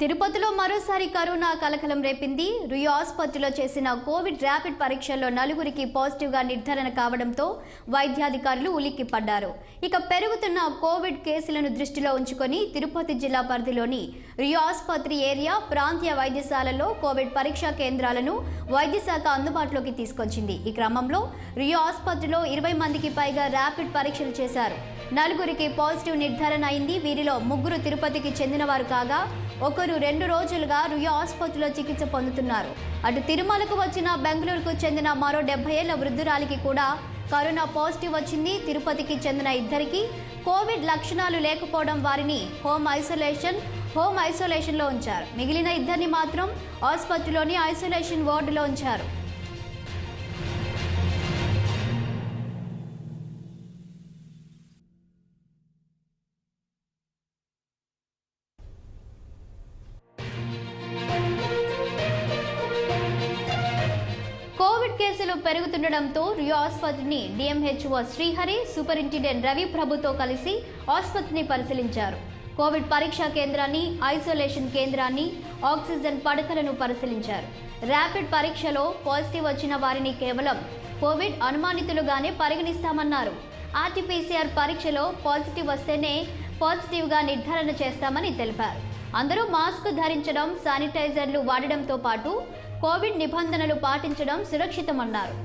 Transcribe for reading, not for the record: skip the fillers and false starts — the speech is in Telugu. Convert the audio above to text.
తిరుపతిలో మరోసారి కరోనా కలకలం రేపింది. రుయా ఆసుపత్రిలో చేసిన కోవిడ్ ర్యాపిడ్ పరీక్షల్లో నలుగురికి పాజిటివ్గా నిర్ధారణ కావడంతో వైద్యాధికారులు ఉలిక్కిపడ్డారు. ఇక పెరుగుతున్న కోవిడ్ కేసులను దృష్టిలో ఉంచుకొని తిరుపతి జిల్లా పరిధిలోని రుయా ఆసుపత్రి ఏరియా ప్రాంతీయ వైద్యశాలలో కోవిడ్ పరీక్షా కేంద్రాలను వైద్యశాఖ అందుబాటులోకి తీసుకొచ్చింది. ఈ క్రమంలో రుయా ఆసుపత్రిలో 20 మందికి పైగా ర్యాపిడ్ పరీక్షలు చేశారు. నలుగురికి పాజిటివ్ నిర్ధారణ అయింది. వీరిలో ముగ్గురు తిరుపతికి చెందినవారు కాగా ఒకరు 2 రోజులుగా రుయా ఆసుపత్రిలో చికిత్స పొందుతున్నారు. అటు తిరుమలకు వచ్చిన బెంగళూరుకు చెందిన మరో 70 ఏళ్ల వృద్ధురాలికి కూడా కరోనా పాజిటివ్ వచ్చింది. తిరుపతికి చెందిన ఇద్దరికి కోవిడ్ లక్షణాలు లేకపోవడం వారిని హోమ్ ఐసోలేషన్లో ఉంచారు. మిగిలిన ఇద్దరిని మాత్రం ఆసుపత్రిలోని ఐసోలేషన్ వార్డులో ఉంచారు. కోవిడ్ కేసులు పెరుగుతుండటంతో రుయా ఆసుపత్రిని డిఎంహెచ్ఓ శ్రీహరి, సూపరింటెండెంట్ రవి ప్రభుతో కలిసి ఆసుపత్రిని పరిశీలించారు. కోవిడ్ పరీక్షా కేంద్రాన్ని, ఐసోలేషన్ కేంద్రాన్ని, ఆక్సిజన్ పడకలను పరిశీలించారు. ర్యాపిడ్ పరీక్షలో పాజిటివ్ వచ్చిన వారిని కేవలం కోవిడ్ అనుమానితులుగానే పరిగణిస్తామన్నారు. ఆర్టీపీసీఆర్ పరీక్షలో పాజిటివ్ వస్తేనే పాజిటివ్గా నిర్ధారణ చేస్తామని తెలిపారు. అందరూ మాస్క్ ధరించడం, శానిటైజర్లు వాడడంతో పాటు కోవిడ్ నిబంధనలు పాటించడం సురక్షితమన్నారు.